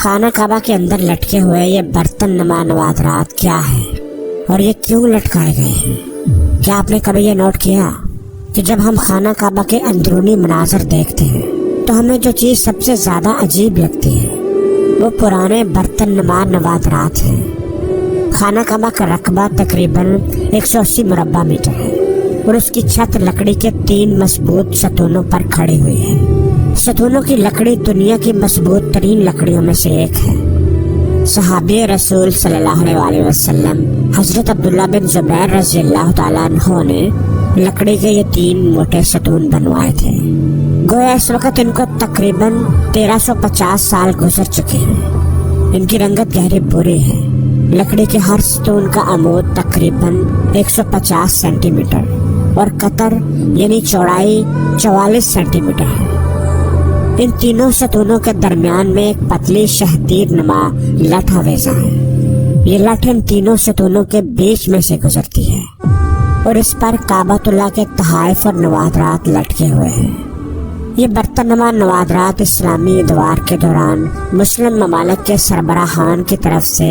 خانہ کعبہ کے اندر لٹکے ہوئے یہ برتن نما نوادرات کیا ہے اور یہ کیوں لٹکائے گئے ہیں؟ کیا آپ نے کبھی یہ نوٹ کیا کہ جب ہم خانہ کعبہ کے اندرونی مناظر دیکھتے ہیں تو ہمیں جو چیز سب سے زیادہ عجیب لگتی ہے وہ پرانے برتن نما نوادرات ہیں۔ خانہ کعبہ کا رقبہ تقریباً 180 مربع میٹر ہے اور اس کی چھت لکڑی کے 3 مضبوط ستونوں پر کھڑی ہوئی ہے۔ ستونوں کی لکڑی دنیا کی مضبوط ترین لکڑیوں میں سے ایک ہے۔ صحابی رسول صلی اللہ علیہ وسلم حضرت عبداللہ بن زبیر رضی اللہ تعالیٰ عنہ نے لکڑی کے یہ 3 موٹے ستون بنوائے تھے۔ گویا اس وقت ان کو تقریباً 1350 سال گزر چکے ہیں۔ ان کی رنگت گہری بھوری ہے۔ لکڑی کے ہر ستون کا عمود تقریباً 150 سینٹی میٹر اور قطر یعنی چوڑائی 44 سینٹی میٹر ہے۔ ان تینوں ستونوں کے درمیان میں ایک پتلی شہدیر نما لٹھ آویزہ ہے۔ یہ لٹھ ان تینوں ستونوں کے بیچ میں سے گزرتی ہے اور اس پر کعبۃ اللہ کے تحائف اور نوادرات لٹکے ہوئے ہیں۔ یہ برتن نما نوادرات اسلامی ادوار کے دوران مسلم ممالک کے سربراہان کی طرف سے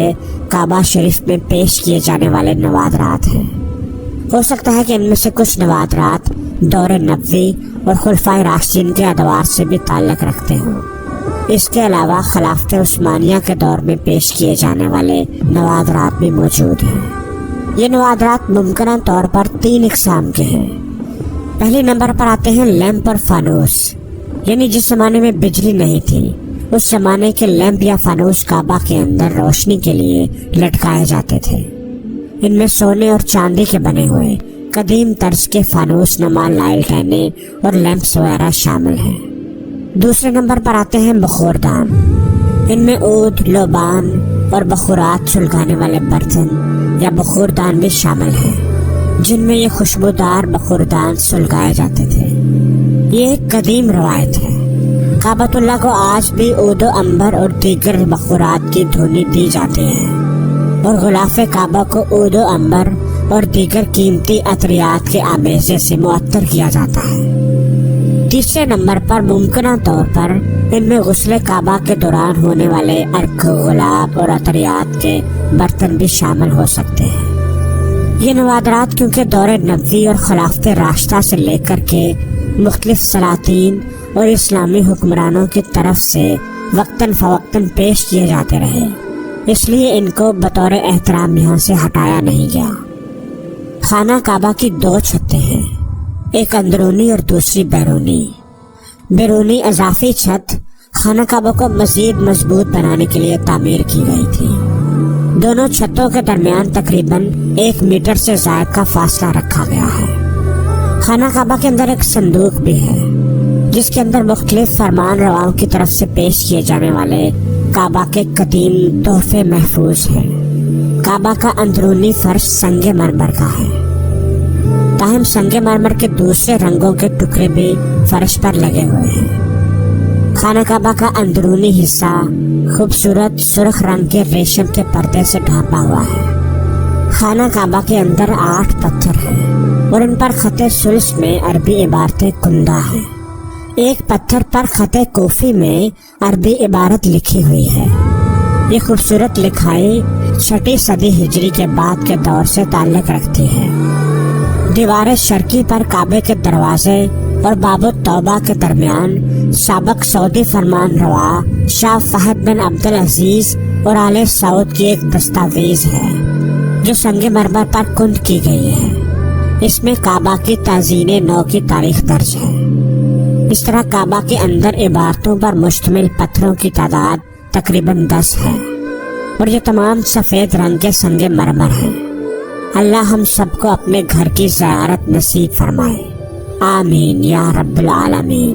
کعبہ شریف میں پیش کیے جانے والے نوادرات ہیں۔ ہو سکتا ہے کہ ان میں سے کچھ نوادرات دور نبوی اور خلفائے راشدین کے ادوار سے بھی تعلق رکھتے ہوں۔ اس کے علاوہ خلافت عثمانیہ کے دور میں پیش کیے جانے والے نوادرات بھی موجود ہیں۔ یہ نوادرات ممکنہ طور پر 3 اقسام کے ہیں۔ پہلے نمبر پر آتے ہیں لیمپ اور فانوس، یعنی جس زمانے میں بجلی نہیں تھی اس زمانے کے لیمپ یا فانوس کعبہ کے اندر روشنی کے لیے لٹکائے جاتے تھے۔ ان میں سونے اور چاندی کے بنے ہوئے قدیم طرز کے فانوس نما لالٹینیں اور لیمپس وغیرہ شامل ہیں۔ دوسرے نمبر پر آتے ہیں بخوردان۔ ان میں عود، لوبان اور بخورات سلگانے والے برتن یا بخوردان بھی شامل ہیں، جن میں یہ خوشبودار بخوردان سلگائے جاتے تھے۔ یہ ایک قدیم روایت ہے۔ کعبۃ اللہ کو آج بھی عود و عنبر اور دیگر بخورات کی دھونی دی جاتی ہے اور غلاف کعبہ کو عود و عنبر اور دیگر قیمتی عطریات کے آمیزے سے معطر کیا جاتا ہے۔ تیسرے نمبر پر ممکنہ طور پر ان میں غسل کعبہ کے دوران ہونے والے عرق، غلاب اور عطریات کے برتن بھی شامل ہو سکتے ہیں۔ یہ نوادرات کیونکہ دور نبوی اور خلافت راشدہ سے لے کر کے مختلف سلاطین اور اسلامی حکمرانوں کی طرف سے وقتاً فوقتاً پیش کیے جاتے رہے، اس لیے ان کو بطور احترام یہاں سے ہٹایا نہیں گیا۔ خانہ کعبہ کی 2 چھتیں ہیں، ایک اندرونی اور دوسری بیرونی۔ بیرونی اضافی چھت خانہ کعبہ کو مزید مضبوط بنانے کے لیے تعمیر کی گئی تھی۔ دونوں چھتوں کے درمیان تقریباً 1 میٹر سے زائد کا فاصلہ رکھا گیا ہے۔ خانہ کعبہ کے اندر ایک صندوق بھی ہے جس کے اندر مختلف فرمان رواؤں کی طرف سے پیش کیے جانے والے کعبہ کے قدیم تحفے محفوظ ہیں۔ کعبہ کا اندرونی فرش سنگ مرمر کا ہے، تاہم سنگ مرمر کے دوسرے رنگوں کے ٹکڑے بھی فرش پر لگے ہوئے ہیں۔ خانہ کعبہ کا اندرونی حصہ خوبصورت سرخ رنگ کے ریشم کے پردے سے ڈھانپا ہوا ہے۔ خانہ کعبہ کے اندر 8 پتھر ہیں اور ان پر خط ثلث میں عربی عبارت کندہ ہیں۔ ایک پتھر پر خط کوفی میں عربی عبارت لکھی ہوئی ہے۔ یہ خوبصورت لکھائی 6 صدی ہجری کے بعد کے دور سے تعلق رکھتی ہے۔ دیوار شرقی پر کعبے کے دروازے اور باب التوبہ کے درمیان سابق سعودی فرمان روا شاہ فہد بن عبدالعزیز اور آل سعود کی ایک دستاویز ہے جو سنگ مرمر پر کند کی گئی ہے۔ اس میں کعبہ کی تزئین نو کی تاریخ درج ہے۔ اس طرح کعبہ کے اندر عبارتوں پر مشتمل پتھروں کی تعداد تقریباً 10 ہے اور یہ تمام سفید رنگ کے سنگ مرمر ہیں۔ اللہ ہم سب کو اپنے گھر کی زیارت نصیب فرمائے، آمین یا رب العالمین۔